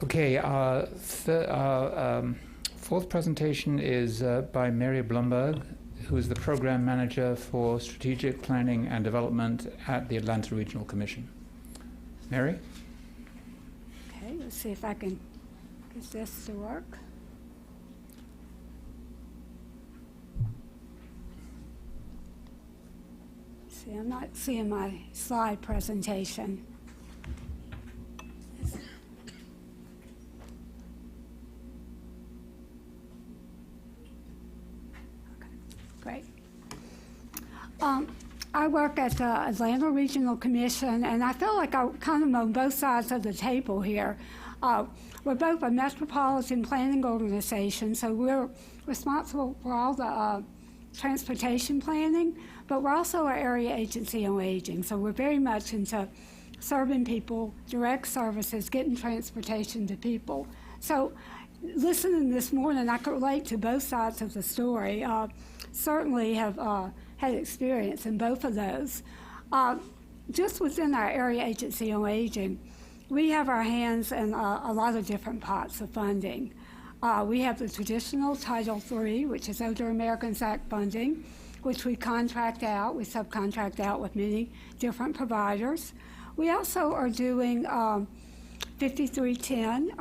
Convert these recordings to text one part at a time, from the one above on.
Okay, fourth presentation is by Mary Blumberg, who is the Program Manager for Strategic Planning and Development at the Atlanta Regional Commission. Mary? Okay, let's see if I can get this to work. See, I'm not seeing my slide presentation. Great. I work at the Atlanta Regional Commission, and I feel like I'm kind of on both sides of the table here. We're both a metropolitan planning organization, so we're responsible for all the transportation planning, but we're also an area agency on aging, so we're very much into serving people, direct services, getting transportation to people. So listening this morning, I could relate to both sides of the story. Certainly have had experience in both of those. Just within our area agency on aging, we have our hands in a lot of different pots of funding. We have the traditional Title III, which is Older Americans Act funding, which we contract out. We subcontract out with many different providers. We also are doing 5310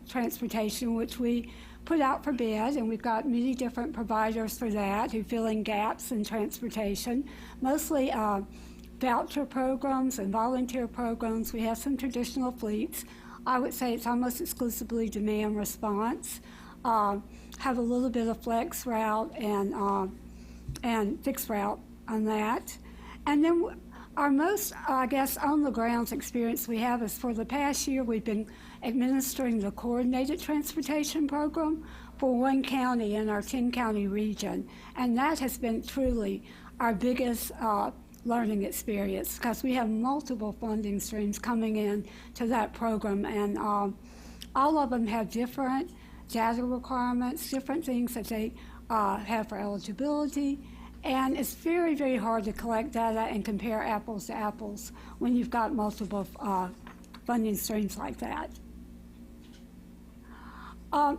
transportation, which we put out for bid, and we've got many different providers for that who fill in gaps in transportation, mostly voucher programs and volunteer programs. We have some traditional fleets. I would say it's almost exclusively demand response. Have a little bit of flex route and fixed route on that. And then our most, I guess, on the grounds experience we have is for the past year we've been administering the coordinated transportation program for one county in our 10-county region. And that has been truly our biggest learning experience because we have multiple funding streams coming in to that program, and all of them have different data requirements, different things that they have for eligibility. And it's very, very hard to collect data and compare apples to apples when you've got multiple funding streams like that. I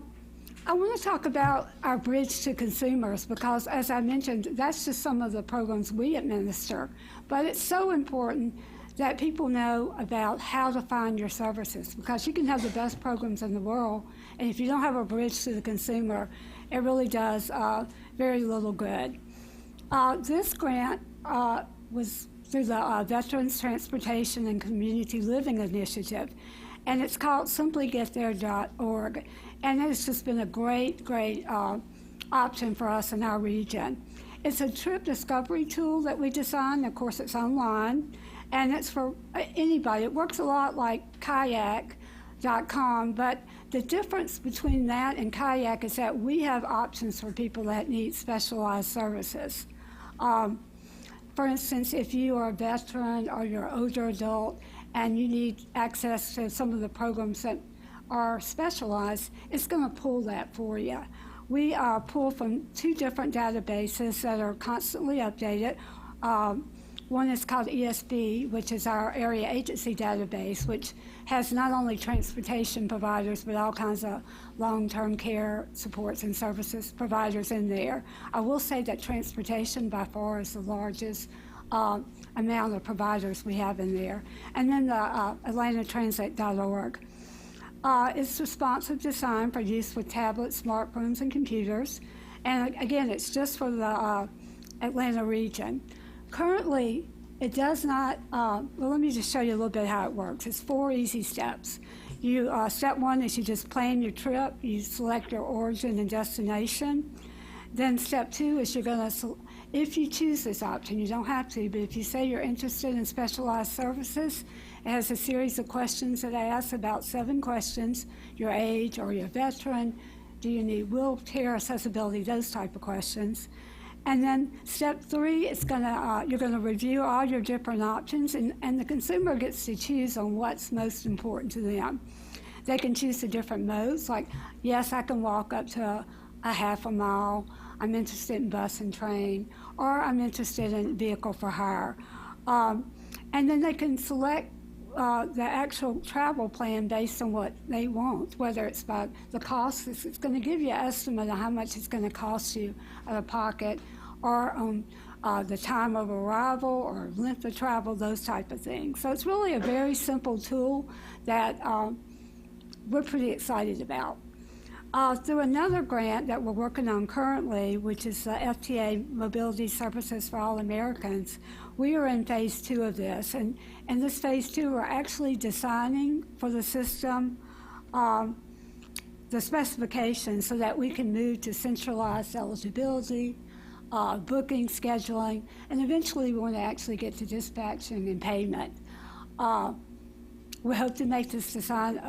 want to talk about our bridge to consumers because, as I mentioned, that's just some of the programs we administer. But it's so important that people know about how to find your services because you can have the best programs in the world, and if you don't have a bridge to the consumer, it really does very little good. This grant was through the Veterans Transportation and Community Living Initiative, and it's called simplygetthere.org. And it's just been a great, great option for us in our region. It's a trip discovery tool that we designed. Of course, it's online, and it's for anybody. It works a lot like kayak.com, but the difference between that and kayak is that we have options for people that need specialized services. For instance, if you are a veteran or you're an older adult and you need access to some of the programs that are specialized, it's going to pull that for you. We pull from two different databases that are constantly updated. One is called ESB, which is our area agency database, which has not only transportation providers, but all kinds of long-term care supports and services providers in there. I will say that transportation by far is the largest amount of providers we have in there. And then the AtlantaTransit.org. It's responsive design for use with tablets, smartphones, and computers. And again, it's just for the Atlanta region. Currently, it does not, well, let me just show you a little bit how it works. It's 4 easy steps. Step 1 is you just plan your trip. You select your origin and destination. Then step 2 is you're going to, if you choose this option, you don't have to, but if you say you're interested in specialized services, it has a series of questions that I ask, about 7 questions: your age, or you're a veteran, do you need wheelchair accessibility, those type of questions. And then step 3 is you're gonna review all your different options, and the consumer gets to choose on what's most important to them. They can choose the different modes, like, yes, I can walk up to a half a mile, I'm interested in bus and train, or I'm interested in vehicle for hire. And then they can select the actual travel plan based on what they want, whether it's by the cost. It's going to give you an estimate of how much it's going to cost you out of pocket, or on the time of arrival or length of travel, those type of things. So it's really a very simple tool that we're pretty excited about. Through another grant that we're working on currently, which is the FTA Mobility Services for All Americans, we are in phase 2 of this. And in this phase 2, we're actually designing for the system the specifications so that we can move to centralized eligibility, booking, scheduling, and eventually we want to actually get to dispatching and payment. We hope to make this design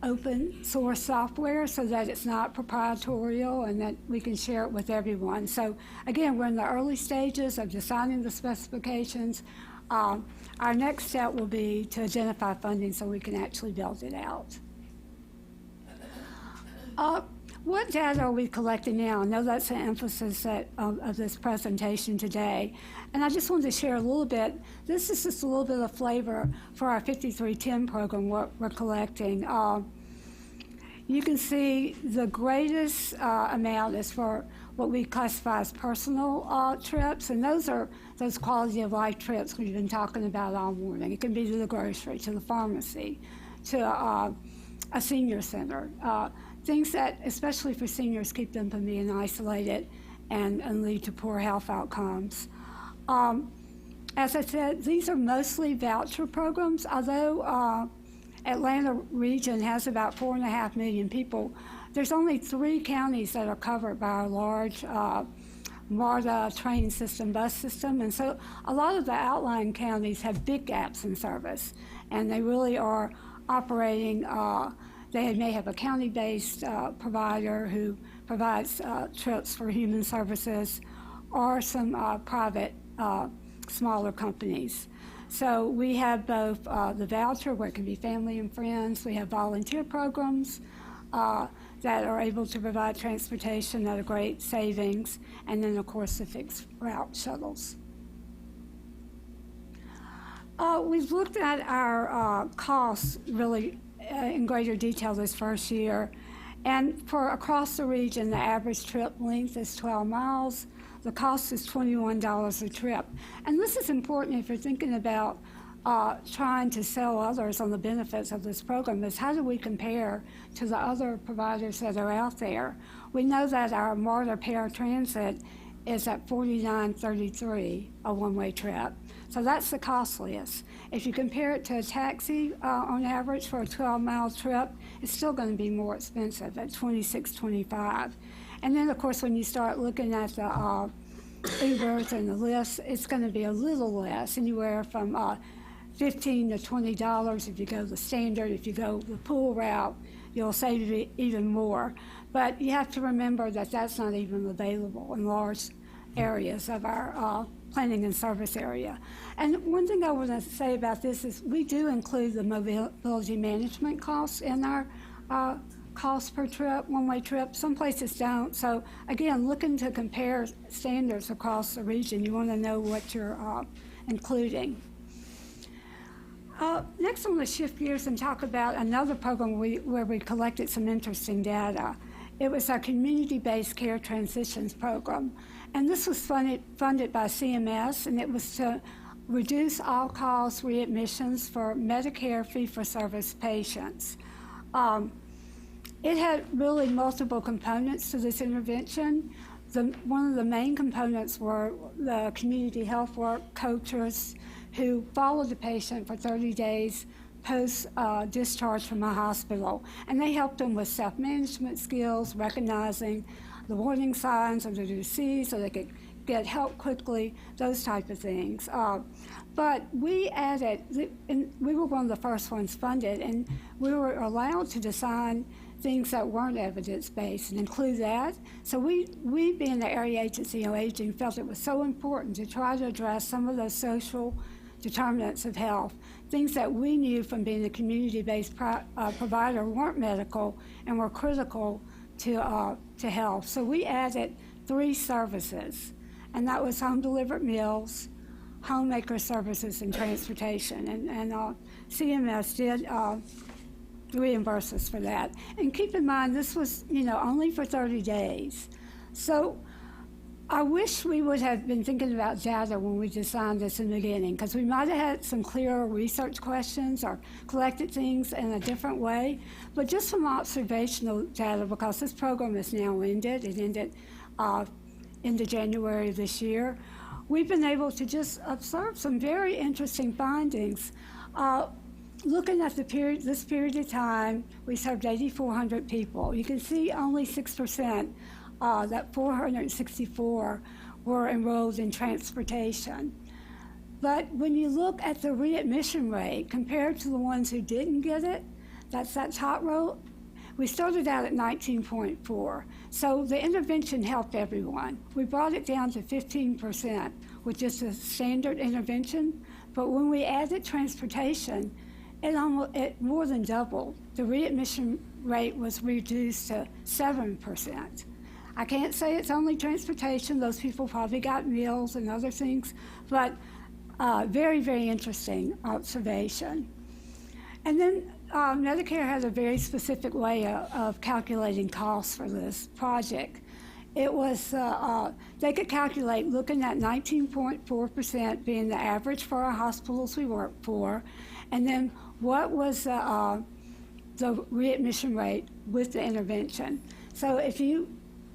open source software so that it's not proprietarial and that we can share it with everyone. So again, we're in the early stages of designing the specifications. Our next step will be to identify funding so we can actually build it out. What data are we collecting now? I know that's an emphasis of this presentation today. And I just wanted to share a little bit. This is just a little bit of flavor for our 5310 program, what we're collecting. You can see the greatest amount is for what we classify as personal trips, and those are those quality of life trips we've been talking about all morning. It can be to the grocery, to the pharmacy, to a senior center. Things that, especially for seniors, keep them from being isolated and lead to poor health outcomes. As I said, these are mostly voucher programs, although Atlanta region has about 4.5 million people. There's only 3 counties that are covered by our large MARTA train system, bus system, and so a lot of the outlying counties have big gaps in service, and they really are operating. They may have a county-based provider who provides trips for human services, or some private smaller companies. So we have both the voucher, where it can be family and friends. We have volunteer programs that are able to provide transportation at a great savings, and then, of course, the fixed route shuttles. We've looked at our costs really in greater detail this first year. And for across the region, the average trip length is 12 miles. The cost is $21 a trip. And this is important if you're thinking about trying to sell others on the benefits of this program, is how do we compare to the other providers that are out there? We know that our MARTA paratransit is at $49.33 a one-way trip. So that's the costliest. If you compare it to a taxi on average for a 12-mile trip, it's still going to be more expensive at $26.25. And then, of course, when you start looking at the Ubers and the Lyfts, it's going to be a little less, anywhere from $15 to $20 if you go the standard. If you go the pool route, you'll save even more. But you have to remember that that's not even available in large areas of our planning and service area. And one thing I want to say about this is we do include the mobility management costs in our cost per trip, one-way trip. Some places don't. So again, looking to compare standards across the region, you want to know what you're including. Next, I want to shift gears and talk about another program where we collected some interesting data. It was our Community-Based Care Transitions Program. And this was funded by CMS, and it was to reduce all-cause readmissions for Medicare fee-for-service patients. It had really multiple components to this intervention. One of the main components were the community health work coaches who followed the patient for 30 days post-discharge from a hospital. And they helped them with self-management skills, recognizing the warning signs of the disease so they could get help quickly, those type of things. But we added, and we were one of the first ones funded, and we were allowed to design things that weren't evidence-based and include that. So we being the Area Agency on Aging, felt it was so important to try to address some of those social determinants of health, things that we knew from being a community-based provider weren't medical and were critical to health. So we added 3 services, and that was home-delivered meals, homemaker services and transportation, and CMS did reimburse us for that. And keep in mind, this was, only for 30 days. So I wish we would have been thinking about data when we designed this in the beginning, because we might have had some clearer research questions or collected things in a different way. But just from observational data, because this program is now ended, it ended into January of this year, we've been able to just observe some very interesting findings. Looking at this period of time, we served 8,400 people. You can see only 6%, that 464 were enrolled in transportation. But when you look at the readmission rate compared to the ones who didn't get it, that's that top row, we started out at 19.4. So the intervention helped everyone. We brought it down to 15%, which is a standard intervention. But when we added transportation, it more than doubled. The readmission rate was reduced to 7%. I can't say it's only transportation. Those people probably got meals and other things, but very, very interesting observation. And then Medicare has a very specific way of calculating costs for this project. It was, they could calculate looking at 19.4% being the average for our hospitals we work for, and then what was the readmission rate with the intervention. So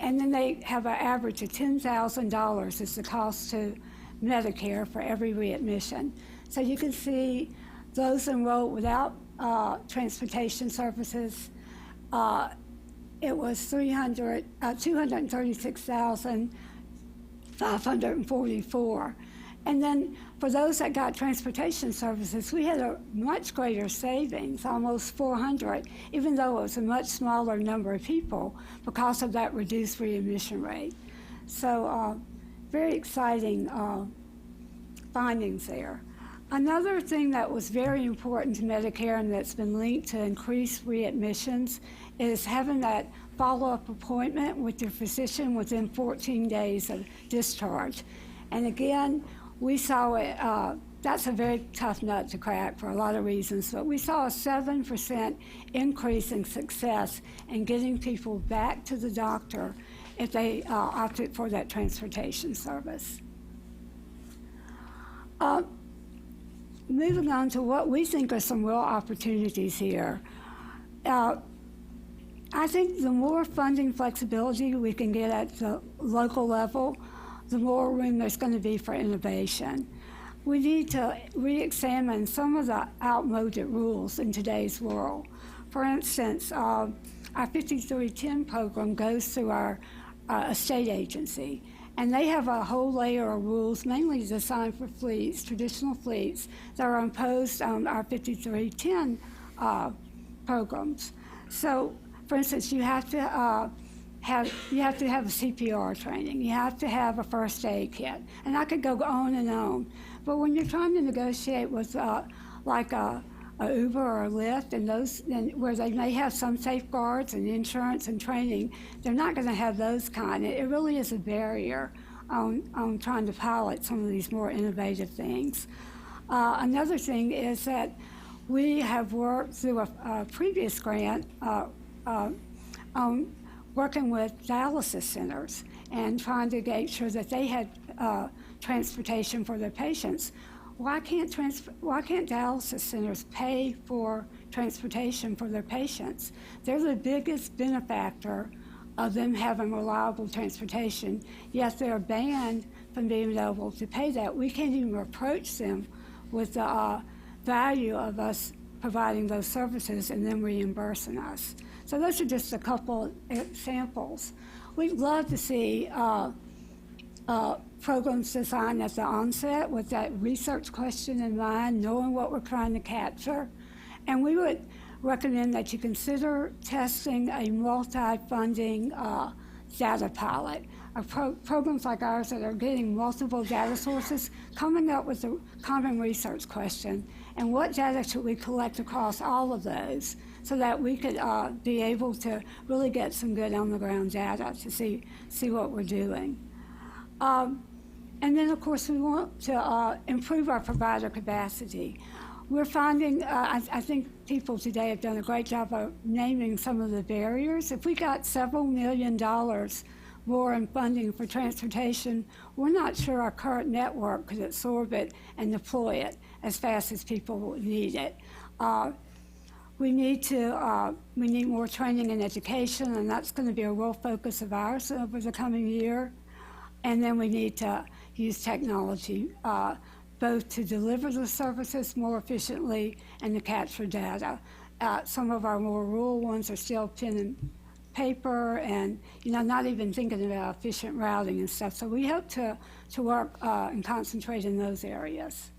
and then they have an average of $10,000 is the cost to Medicare for every readmission. So you can see those enrolled without transportation services, it was 236,544. And then for those that got transportation services, we had a much greater savings, almost 400, even though it was a much smaller number of people because of that reduced readmission rate. So very exciting findings there. Another thing that was very important to Medicare and that's been linked to increased readmissions is having that follow-up appointment with your physician within 14 days of discharge. And again, we saw it, that's a very tough nut to crack for a lot of reasons, but we saw a 7% increase in success in getting people back to the doctor if they opted for that transportation service. Moving on to what we think are some real opportunities here. I think the more funding flexibility we can get at the local level, the more room there's going to be for innovation. We need to re-examine some of the outmoded rules in today's world. For instance, our 5310 program goes through our estate agency, and they have a whole layer of rules, mainly designed for fleets, traditional fleets, that are imposed on our 5310 programs. So, for instance, you have to have a CPR training. You have to have a first aid kit, and I could go on and on. But when you're trying to negotiate with like a Uber or a Lyft, and where they may have some safeguards and insurance and training, they're not going to have those kind. It really is a barrier on trying to pilot some of these more innovative things. Another thing is that we have worked through a previous grant on working with dialysis centers and trying to make sure that they had transportation for their patients. Why can't dialysis centers pay for transportation for their patients? They're the biggest benefactor of them having reliable transportation, yet they're banned from being able to pay that. We can't even approach them with the value of us providing those services and then reimbursing us. So those are just a couple examples. We'd love to see programs designed at the onset with that research question in mind, knowing what we're trying to capture. And we would recommend that you consider testing a multi-funding data pilot. Programs like ours that are getting multiple data sources, coming up with a common research question, and what data should we collect across all of those so that we could be able to really get some good on-the-ground data to see what we're doing. And then, of course, we want to improve our provider capacity. We're finding, I think people today have done a great job of naming some of the barriers. If we got several $1 million more in funding for transportation, we're not sure our current network could absorb it and deploy it as fast as people would need it. We need more training and education, and that's going to be a real focus of ours over the coming year. And then we need to use technology, both to deliver the services more efficiently and to capture data. Some of our more rural ones are still pen and paper and, not even thinking about efficient routing and stuff. So we hope to work and concentrate in those areas.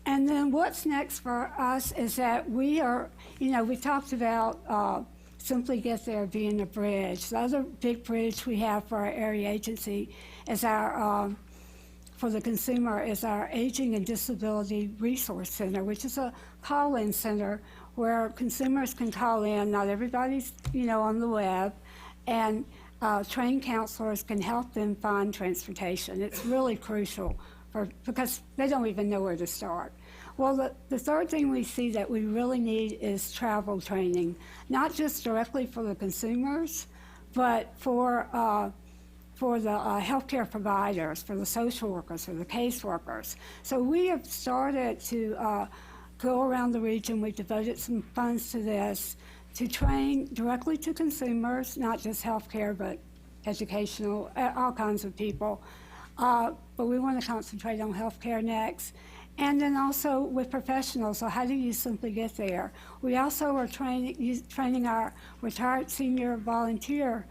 And then what's next for us is that we are, we talked about Simply Get There being a bridge. The other big bridge we have for our area agency is for the consumer is our Aging and Disability Resource Center, which is a call-in center where consumers can call in. Not everybody's, on the web, and trained counselors can help them find transportation. It's really crucial because they don't even know where to start. Well, the third thing we see that we really need is travel training, not just directly for the consumers, but for the healthcare providers, for the social workers, for the caseworkers. So we have started to go around the region. We've devoted some funds to this to train directly to consumers, not just healthcare, but educational, all kinds of people. But we want to concentrate on healthcare next. And then also with professionals, so how do you simply get there? We also are training our retired senior volunteer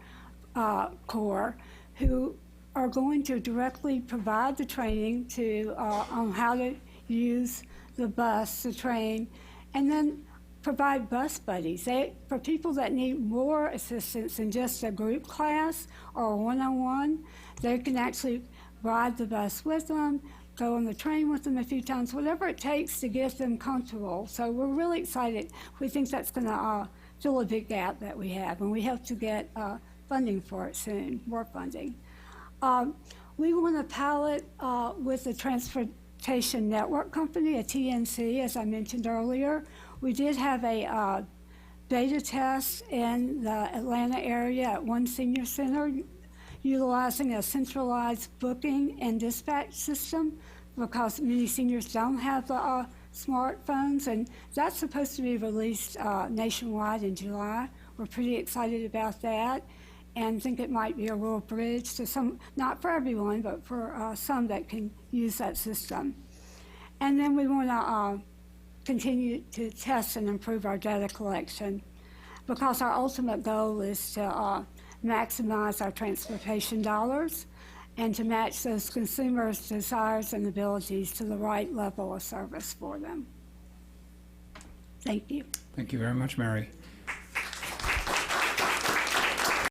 corps who are going to directly provide the training on how to use the bus, the train, and then provide bus buddies. For people that need more assistance than just a group class or a one-on-one, they can actually ride the bus with them, go on the train with them a few times, whatever it takes to get them comfortable. So we're really excited. We think that's going to fill a big gap that we have, and we hope to get funding for it soon, more funding. We want to pilot with the Transportation Network Company, a TNC, as I mentioned earlier. We did have a beta test in the Atlanta area at one senior center, utilizing a centralized booking and dispatch system because many seniors don't have the smartphones, and that's supposed to be released nationwide in July. We're pretty excited about that and think it might be a real bridge to some, not for everyone, but for some that can use that system. And then we want to continue to test and improve our data collection because our ultimate goal is to maximize our transportation dollars and to match those consumers' desires and abilities to the right level of service for them. Thank you. Thank you very much, Mary.